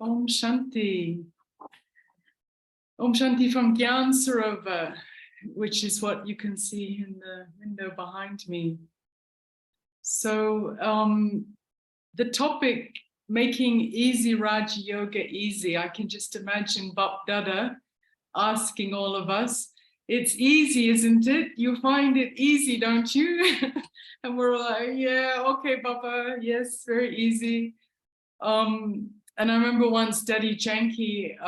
Om Shanti. Om Shanti from Gyan Sarovar, which is what you can see in the window behind me. So the topic, making easy Raj Yoga easy, I can just imagine Bap Dada asking all of us, it's easy, isn't it? You find it easy, don't you? And we're like, yeah, okay, Baba, yes, very easy. And I remember once Daddy Janki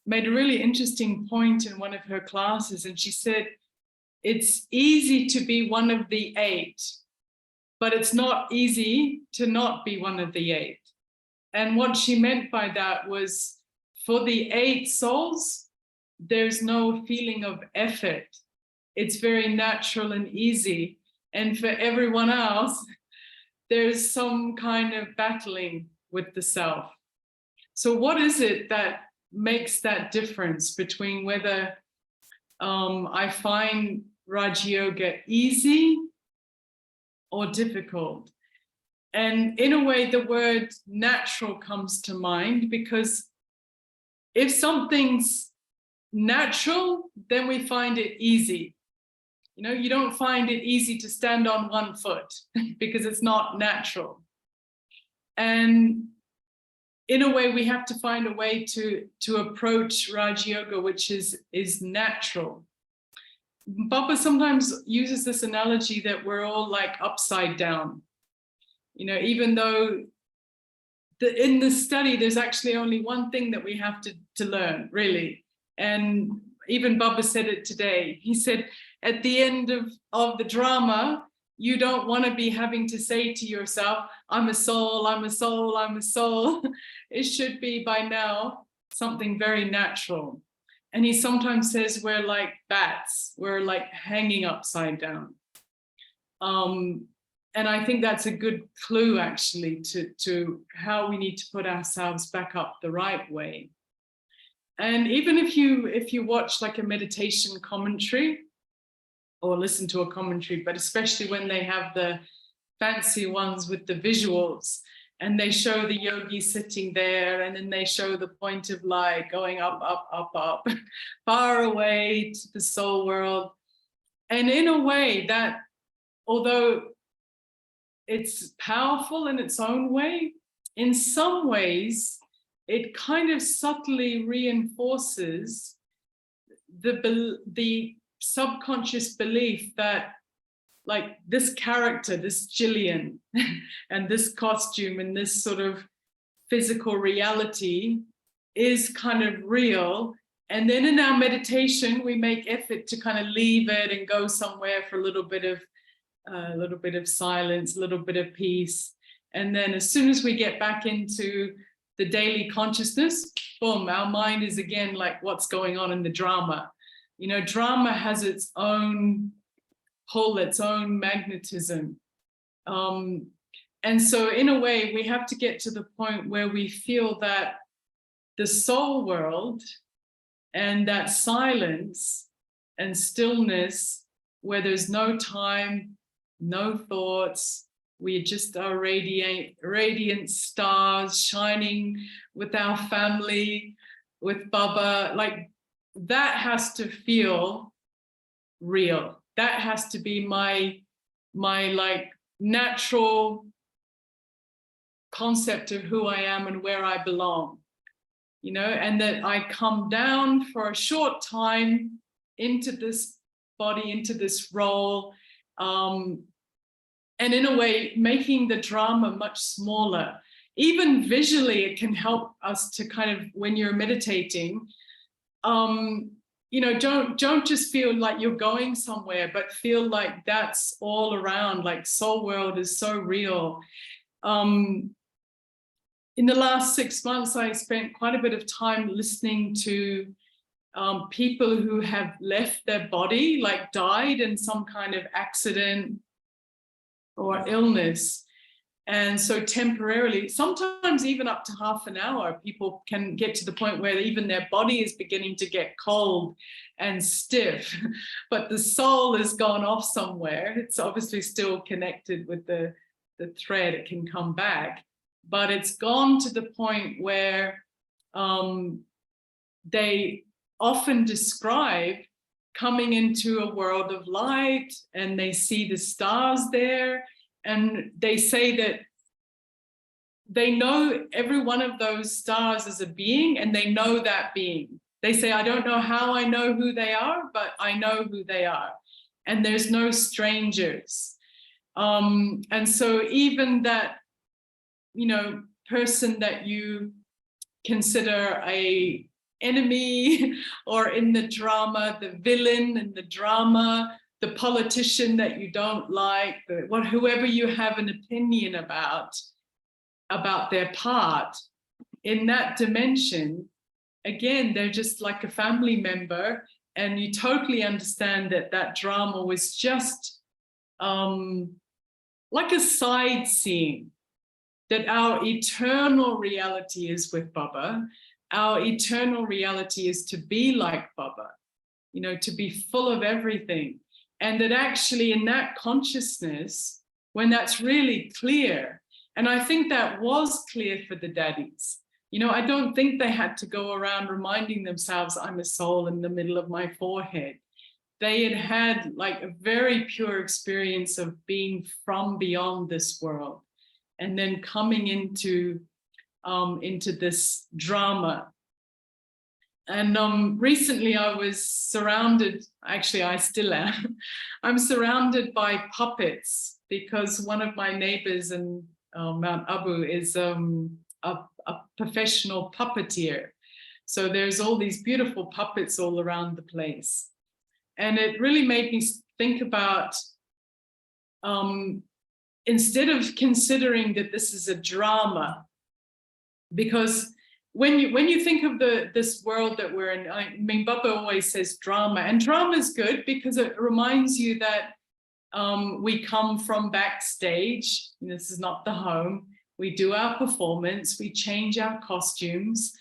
made a really interesting point in one of her classes, and she said, it's easy to be one of the 8, but it's not easy to not be one of the 8. And what she meant by that was, for the 8 souls, there's no feeling of effort. It's very natural and easy. And for everyone else, there's some kind of battling with the self. So what is it that makes that difference between whether I find Raj Yoga easy or difficult? And in a way, the word natural comes to mind, because if something's natural, then we find it easy. You know, you don't find it easy to stand on one foot because it's not natural. And in a way, we have to find a way to approach Raj Yoga, which is natural. Baba sometimes uses this analogy that we're all like upside down. You know, even though in the study, there's actually only one thing that we have to learn, really. And even Baba said it today. He said, at the end of the drama, you don't want to be having to say to yourself, I'm a soul, I'm a soul, I'm a soul. It should be by now something very natural. And he sometimes says we're like bats, we're like hanging upside down. And I think that's a good clue actually to how we need to put ourselves back up the right way. And even if you watch like a meditation commentary or listen to a commentary, but especially when they have the fancy ones with the visuals, and they show the yogi sitting there, and then they show the point of light going up, up, up, up, far away to the soul world. And in a way that, although it's powerful in its own way, in some ways, it kind of subtly reinforces the subconscious belief that, like, this character, this Jillian, and this costume and this sort of physical reality is kind of real. And then in our meditation, we make effort to kind of leave it and go somewhere for a little bit of silence, a little bit of peace. And then as soon as we get back into the daily consciousness, boom, our mind is again like, what's going on in the drama? You know, drama has its own pull, its own magnetism. And so in a way, we have to get to the point where we feel that the soul world and that silence and stillness, where there's no time, no thoughts, we just are radiant stars shining with our family, with Baba, like that has to feel real. That has to be my like natural concept of who I am and where I belong, you know, and that I come down for a short time into this body, into this role, and in a way, making the drama much smaller. Even visually, it can help us to kind of, when you're meditating, you know, don't just feel like you're going somewhere, but feel like that's all around, like soul world is so real. In the last 6 months, I spent quite a bit of time listening to people who have left their body, like died in some kind of accident or illness. And so temporarily, sometimes even up to half an hour, people can get to the point where even their body is beginning to get cold and stiff, but the soul has gone off somewhere. It's obviously still connected with the thread, it can come back. but it's gone to the point where they often describe coming into a world of light, and they see the stars there, and they say that they know every one of those stars as a being, and they know that being. They say, I don't know how I know who they are, but I know who they are. And there's no strangers. And so even that, you know, person that you consider a enemy, or in the drama, the villain in the drama, the politician that you don't like, whoever you have an opinion about their part, in that dimension, again, they're just like a family member, and you totally understand that that drama was just like a side scene, that our eternal reality is with Baba. Our eternal reality is to be like Baba, you know, to be full of everything. And that actually in that consciousness, when that's really clear, and I think that was clear for the daddies, you know, I don't think they had to go around reminding themselves, I'm a soul in the middle of my forehead. They had had like a very pure experience of being from beyond this world, and then coming into this drama. And recently I was surrounded, actually I still am, I'm surrounded by puppets, because one of my neighbors in Mount Abu is a professional puppeteer. So there's all these beautiful puppets all around the place. And it really made me think about, instead of considering that this is a drama, because when you think of this world that we're in, I mean, Baba always says drama, and drama is good because it reminds you that we come from backstage. This is not the home. We do our performance, we change our costumes,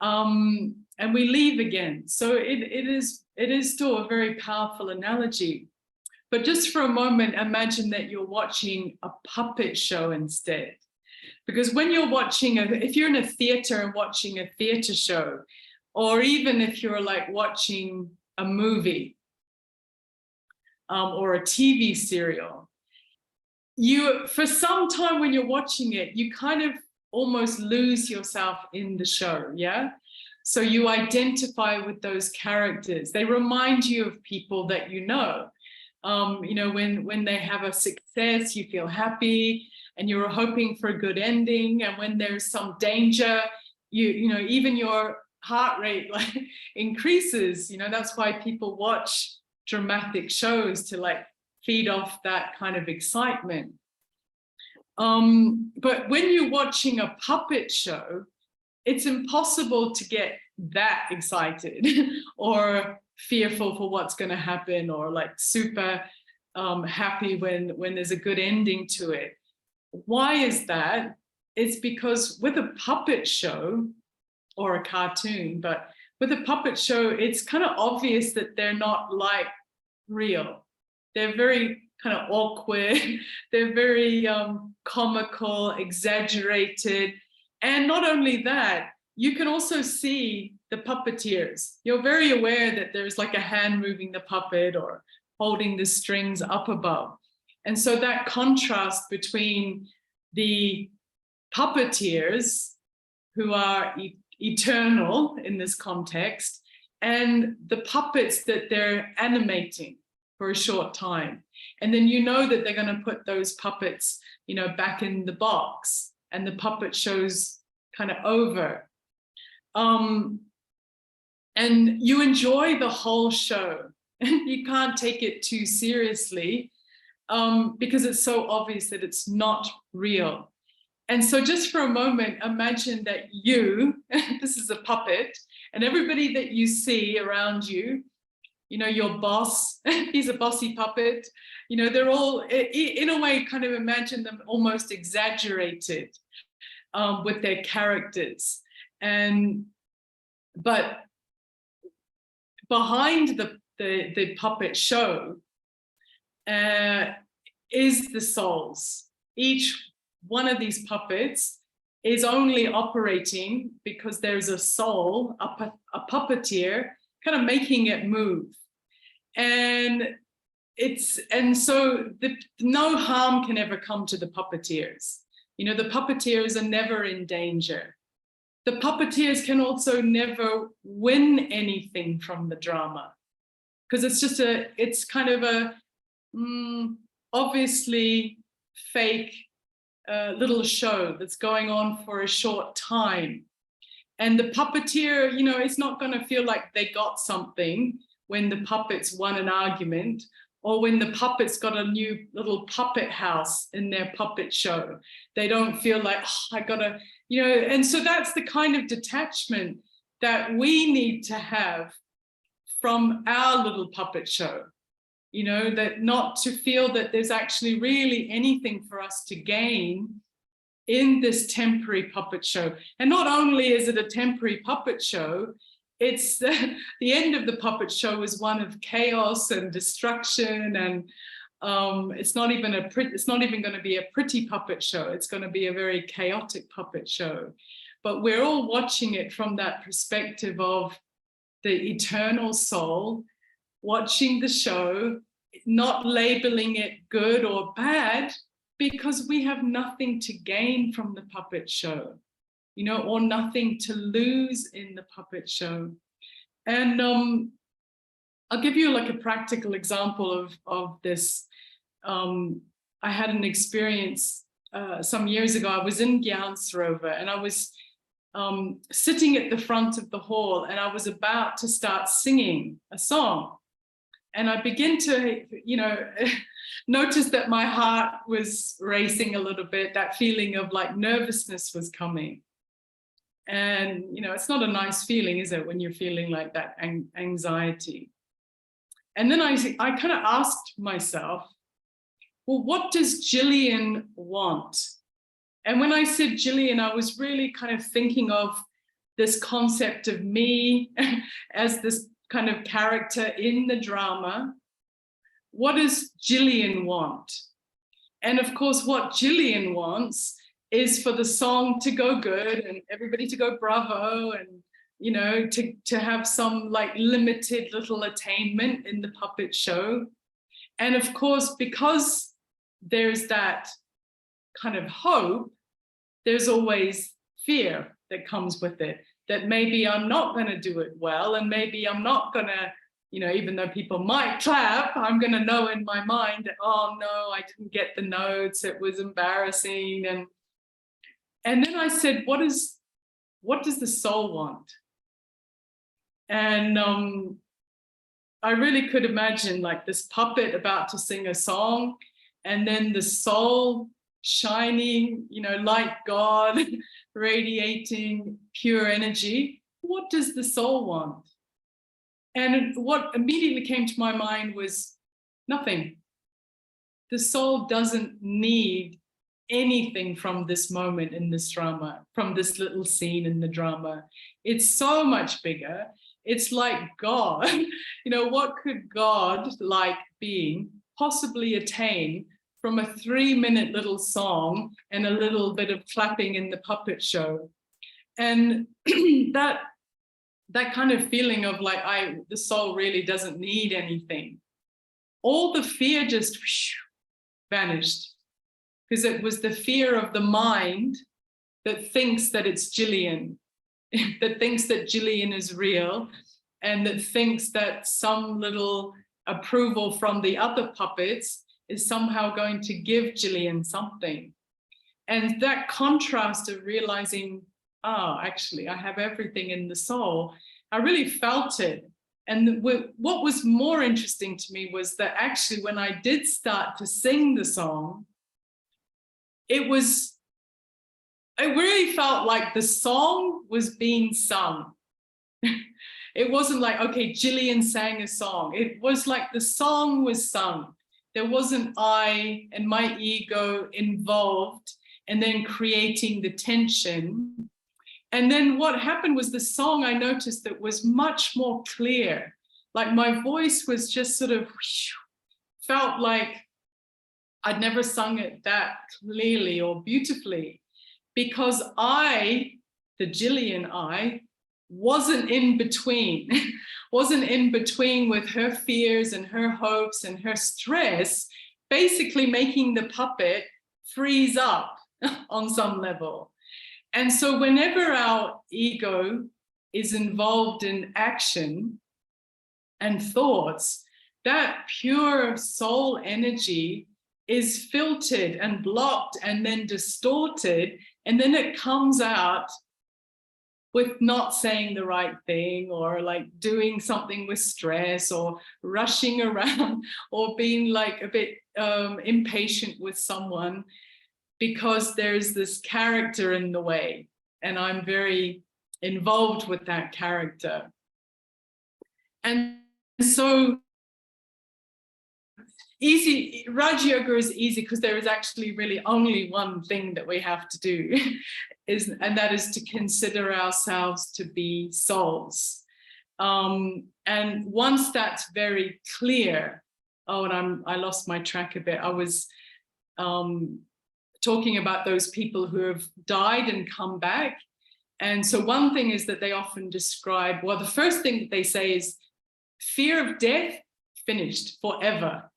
and we leave again. So it is still a very powerful analogy. But just for a moment, imagine that you're watching a puppet show instead. Because when you're watching, if you're in a theater and watching a theater show, or even if you're like watching a movie or a TV serial, for some time when you're watching it, you kind of almost lose yourself in the show, yeah? So you identify with those characters. They remind you of people that you know. You know, when they have a success, you feel happy, and you're hoping for a good ending. And when there's some danger, you know, even your heart rate like increases. You know, that's why people watch dramatic shows, to like feed off that kind of excitement. But when you're watching a puppet show, it's impossible to get that excited or fearful for what's going to happen, or like super happy when there's a good ending to it. Why is that? It's because with a puppet show, or a cartoon, but with a puppet show, it's kind of obvious that they're not like real. They're very kind of awkward. They're very comical, exaggerated. And not only that, you can also see the puppeteers. You're very aware that there's like a hand moving the puppet or holding the strings up above. And so that contrast between the puppeteers, who are eternal in this context, and the puppets that they're animating for a short time. And then you know that they're going to put those puppets, you know, back in the box, and the puppet show's kind of over. And you enjoy the whole show. You can't take it too seriously because it's so obvious that it's not real. And so just for a moment, imagine that you, this is a puppet, and everybody that you see around you, you know, your boss, he's a bossy puppet, you know, they're all, in a way, kind of imagine them almost exaggerated with their characters. But behind the puppet show is the souls. Each one of these puppets is only operating because there's a soul, a puppeteer, kind of making it move. And so no harm can ever come to the puppeteers. You know, the puppeteers are never in danger. The puppeteers can also never win anything from the drama, because it's kind of a obviously fake little show that's going on for a short time. And the puppeteer, you know, is not going to feel like they got something when the puppets won an argument, or when the puppets got a new little puppet house in their puppet show. They don't feel like, oh, I gotta, you know, and so that's the kind of detachment that we need to have from our little puppet show. You know, that not to feel that there's actually really anything for us to gain in this temporary puppet show. And not only is it a temporary puppet show, it's the end of the puppet show is one of chaos and destruction, and it's not even going to be a pretty puppet show. It's going to be a very chaotic puppet show. But we're all watching it from that perspective of the eternal soul, watching the show, not labeling it good or bad, because we have nothing to gain from the puppet show, you know, or nothing to lose in the puppet show. And I'll give you like a practical example of this. I had an experience some years ago. I was in 𝐷𝐴𝐻 and I was sitting at the front of the hall, and I was about to start singing a song. And I begin to, you know, notice that my heart was racing a little bit. That feeling of like nervousness was coming. And, you know, it's not a nice feeling, is it, when you're feeling like that anxiety? And then I kind of asked myself, well, what does Jillian want? And when I said Jillian, I was really kind of thinking of this concept of me as this kind of character in the drama. What does Jillian want? And of course, what Jillian wants is for the song to go good and everybody to go bravo, and, you know, to have some like limited little attainment in the puppet show. And of course, because there's that kind of hope, there's always fear that comes with it, that maybe I'm not going to do it well, and maybe I'm not going to, you know, even though people might clap, I'm going to know in my mind that, oh no, I didn't get the notes, it was embarrassing. And then I said, what does the soul want? And I really could imagine like this puppet about to sing a song, and then the soul shining, you know, like God, radiating pure energy. What does the soul want? And what immediately came to my mind was nothing. The soul doesn't need anything from this moment in this drama, from this little scene in the drama. It's so much bigger. It's like God. You know, what could God, like being, possibly attain from a 3-minute little song and a little bit of clapping in the puppet show? And that kind of feeling of like, the soul really doesn't need anything. All the fear just vanished, because it was the fear of the mind that thinks that it's Jillian, that thinks that Jillian is real, and that thinks that some little approval from the other puppets is somehow going to give Jillian something. And that contrast of realizing, oh, actually, I have everything in the soul, I really felt it. And what was more interesting to me was that actually when I did start to sing the song, it really felt like the song was being sung. It wasn't like, okay, Jillian sang a song. It was like the song was sung. There wasn't I and my ego involved and then creating the tension. And then what happened was the song, I noticed that was much more clear. Like my voice was just sort of, felt like I'd never sung it that clearly or beautifully. because I, the Jillian I, wasn't in between, wasn't in between with her fears and her hopes and her stress, basically making the puppet freeze up on some level. And so whenever our ego is involved in action and thoughts, that pure soul energy is filtered and blocked and then distorted, and then it comes out with not saying the right thing, or like doing something with stress, or rushing around, or being like a bit impatient with someone, because there's this character in the way, and I'm very involved with that character. And so easy, Rajyoga is easy because there is actually really only one thing that we have to do, and that is to consider ourselves to be souls. And once that's very clear, and I lost my track a bit. I was talking about those people who have died and come back. And so one thing is that they often describe, well, the first thing that they say is fear of death, finished forever.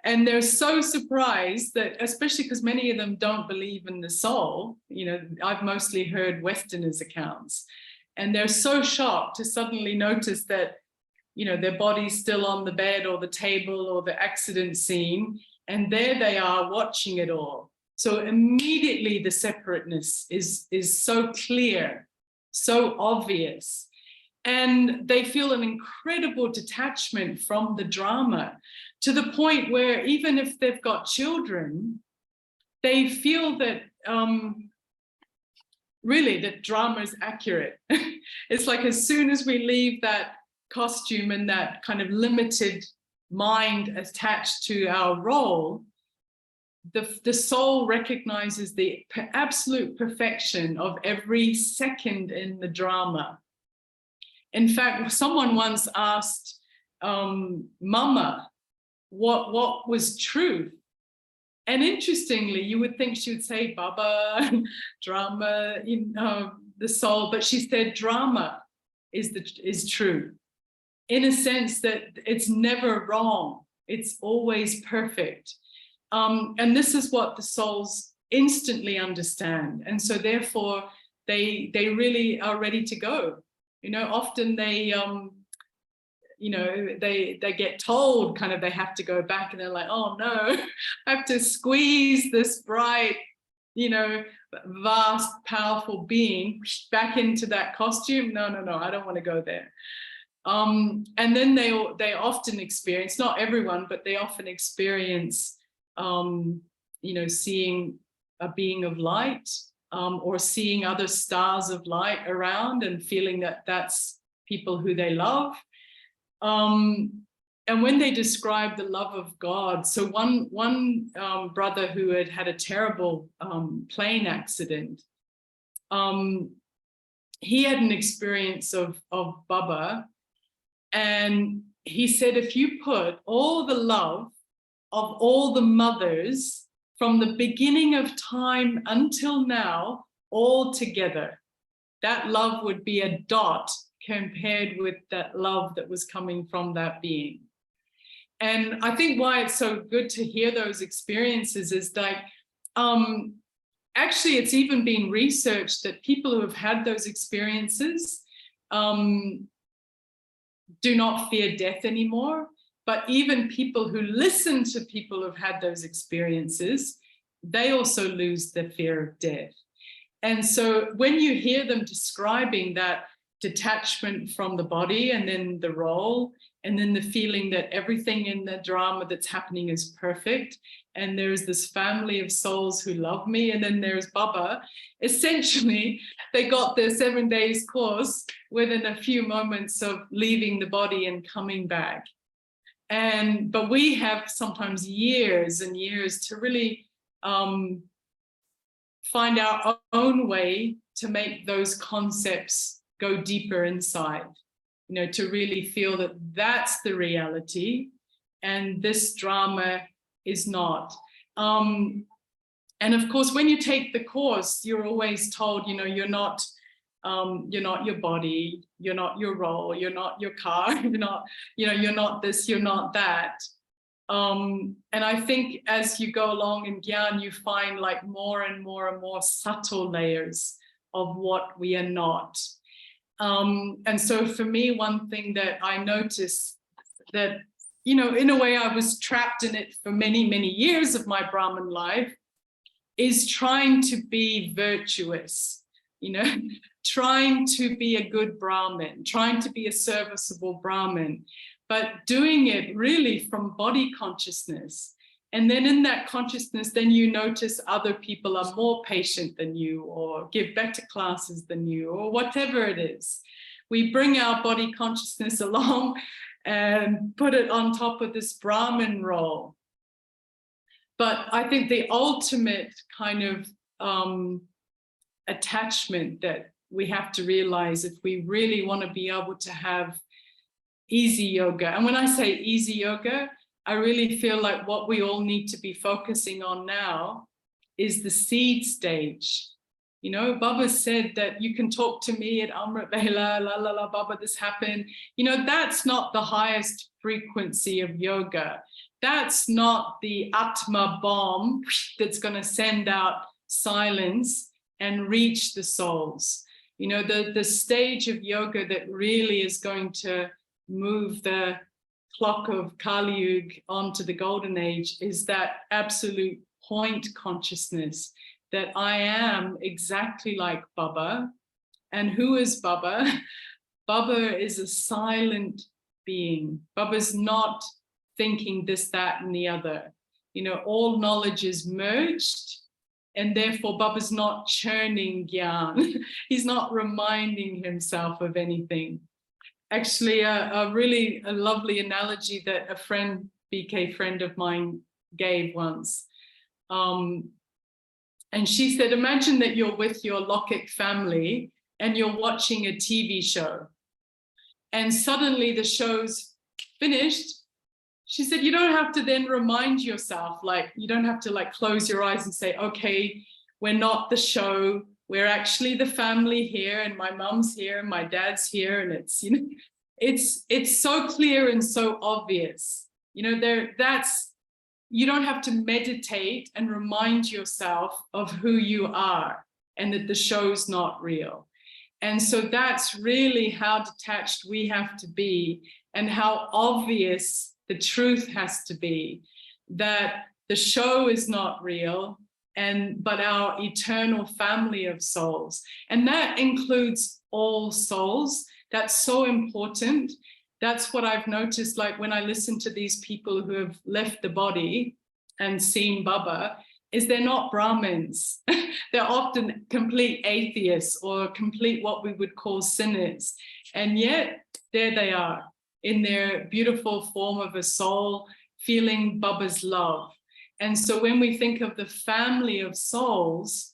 And they're so surprised that, especially because many of them don't believe in the soul, you know, I've mostly heard Westerners' accounts, and they're so shocked to suddenly notice that, you know, their body's still on the bed or the table or the accident scene, and there they are watching it all. So immediately the separateness is so clear, so obvious. And they feel an incredible detachment from the drama, to the point where even if they've got children, they feel that really that drama is accurate. It's like as soon as we leave that costume and that kind of limited mind attached to our role, the soul recognizes the absolute perfection of every second in the drama. In fact, someone once asked Mama what was truth. And interestingly, you would think she would say Baba, drama, you know, the soul, but she said drama is true, in a sense that it's never wrong. It's always perfect. And this is what the souls instantly understand. And so therefore, they really are ready to go. You know, often they, you know, they get told kind of they have to go back, and they're like, oh no, I have to squeeze this bright, you know, vast, powerful being back into that costume. No, I don't want to go there. And then they often experience, not everyone, but they often experience, you know, seeing a being of light, or seeing other stars of light around and feeling that that's people who they love. And when they describe the love of God, so one brother who had a terrible plane accident, he had an experience of Baba, and he said, if you put all the love of all the mothers from the beginning of time until now all together, that love would be a dot compared with that love that was coming from that being. And I think why it's so good to hear those experiences is like, actually it's even been researched that people who have had those experiences do not fear death anymore. But even people who listen to people who've had those experiences, they also lose the fear of death. And so when you hear them describing that detachment from the body, and then the role, and then the feeling that everything in the drama that's happening is perfect, and there's this family of souls who love me, and then there's Baba, essentially they got their 7 days course within a few moments of leaving the body and coming back. But we have sometimes years and years to really find our own way to make those concepts go deeper inside, you know, to really feel that that's the reality and this drama is not. And of course, when you take the course, you're always told, you're not your body, you're not your role, you're not your car, you're not this, you're not that. And I think as you go along in Gyan, you find like more and more and more subtle layers of what we are not. And so for me, one thing that I noticed that, in a way I was trapped in it for many, many years of my Brahmin life, is trying to be virtuous, trying to be a good Brahmin, trying to be a serviceable Brahmin, but doing it really from body consciousness. And then in that consciousness, then you notice other people are more patient than you, or give better classes than you, or whatever it is. We bring our body consciousness along and put it on top of this Brahmin role. But I think the ultimate kind of attachment that we have to realize if we really want to be able to have easy yoga, and when I say easy yoga, I really feel like what we all need to be focusing on now is the seed stage. Baba said that you can talk to me at Amrit Vela, la la la, Baba, this happened. That's not the highest frequency of yoga. That's not the Atma bomb that's going to send out silence and reach the souls. The stage of yoga that really is going to move the clock of Kali Yuga onto the golden age is that absolute point consciousness that I am exactly like Baba. And who is Baba? Baba is a silent being. Baba's not thinking this, that, and the other. All knowledge is merged, and therefore Baba's not churning Gyan. He's not reminding himself of anything. Actually, a really lovely analogy that a friend, BK friend of mine, gave once. And she said, imagine that you're with your 𝐿ok𝐻𝐿 family and you're watching a TV show, and suddenly the show's finished. She said, you don't have to then remind yourself, you don't have to close your eyes and say, okay, we're not the show, we're actually the family here, and my mom's here and my dad's here, and it's so clear and so obvious. You don't have to meditate and remind yourself of who you are and that the show's not real. And so that's really how detached we have to be, and how obvious the truth has to be, that the show is not real, but our eternal family of souls. And that includes all souls. That's so important. That's what I've noticed, when I listen to these people who have left the body and seen Baba, is they're not Brahmins. They're often complete atheists or complete what we would call sinners. And yet there they are in their beautiful form of a soul, feeling Baba's love. And so when we think of the family of souls,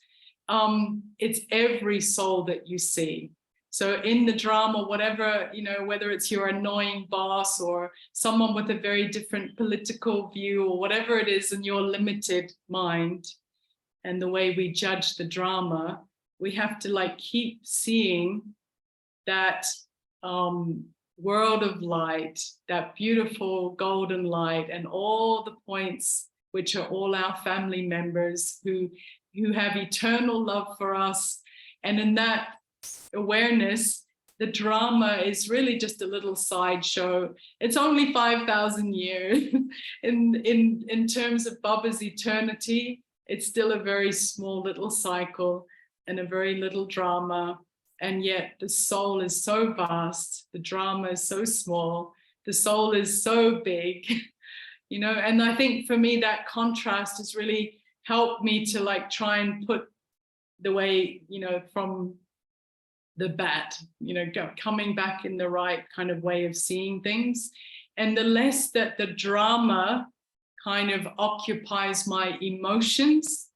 it's every soul that you see. So in the drama, whatever, whether it's your annoying boss or someone with a very different political view or whatever it is in your limited mind and the way we judge the drama, we have to keep seeing that world of light, that beautiful golden light, and all the points which are all our family members who have eternal love for us. And in that awareness, the drama is really just a little sideshow. It's only 5,000 years. in terms of Baba's eternity, it's still a very small little cycle and a very little drama. And yet the soul is so vast, the drama is so small, the soul is so big, and I think for me that contrast has really helped me to try and put the way, from the bat, coming back in the right kind of way of seeing things. And the less that the drama kind of occupies my emotions.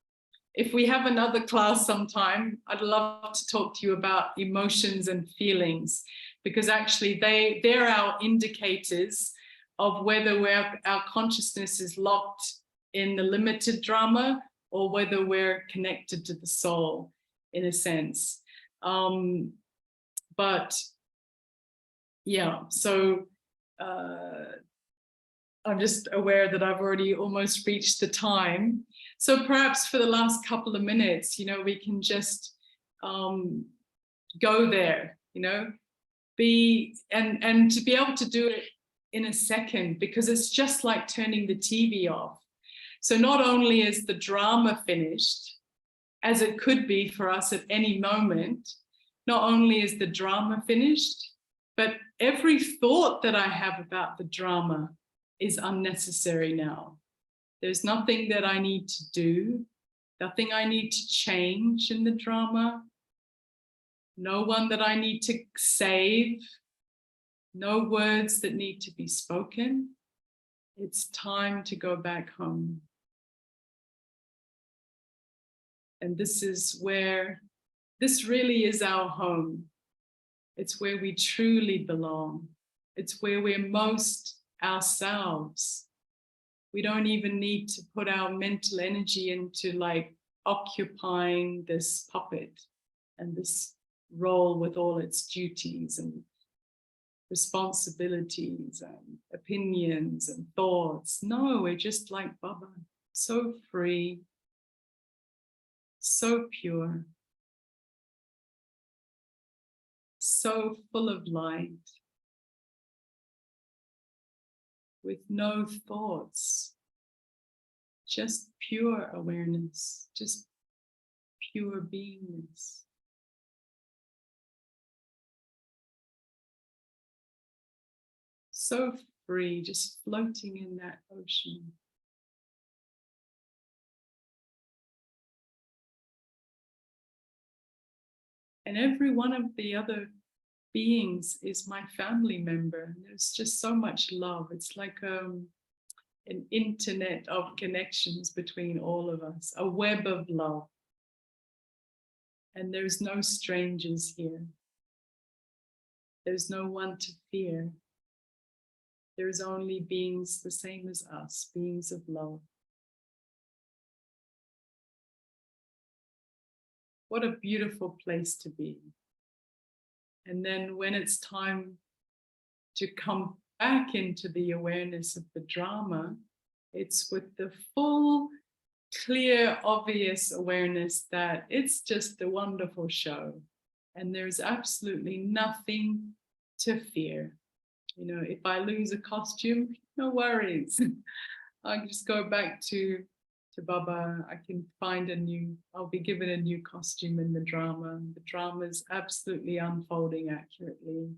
If we have another class sometime, I'd love to talk to you about emotions and feelings, because actually they're our indicators of whether our consciousness is locked in the limited drama or whether we're connected to the soul in a sense. But yeah, so I'm just aware that I've already almost reached the time. So perhaps for the last couple of minutes, we can just go there, and to be able to do it in a second, because it's just like turning the TV off. So not only is the drama finished, as it could be for us at any moment, not only is the drama finished, but every thought that I have about the drama is unnecessary now. There's nothing that I need to do, nothing I need to change in the drama, no one that I need to save, no words that need to be spoken. It's time to go back home. And this is where, this really is our home. It's where we truly belong. It's where we're most ourselves. We don't even need to put our mental energy into like occupying this puppet and this role with all its duties and responsibilities and opinions and thoughts. No, we're just like Baba, so free, so pure, so full of light, with no thoughts, just pure awareness, just pure beingness. So free, just floating in that ocean. And every one of the other beings is my family member. There's just so much love. It's like an internet of connections between all of us, a web of love. And there's no strangers here. There's no one to fear. There's only beings the same as us, beings of love. What a beautiful place to be. And then when it's time to come back into the awareness of the drama, it's with the full, clear, obvious awareness that it's just a wonderful show. And there's absolutely nothing to fear. If I lose a costume, no worries. I just go back to Baba. I can find I'll be given a new costume in the drama. The drama is absolutely unfolding accurately.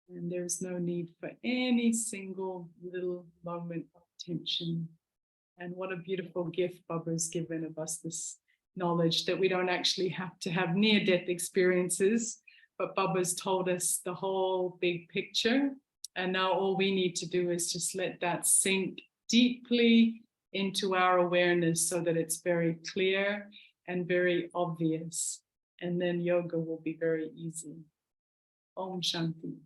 And there's no need for any single little moment of tension. And what a beautiful gift Baba's given of us, this knowledge that we don't actually have to have near-death experiences, but Baba's told us the whole big picture. And now all we need to do is just let that sink deeply into our awareness so that it's very clear and very obvious. And then yoga will be very easy. Om Shanti.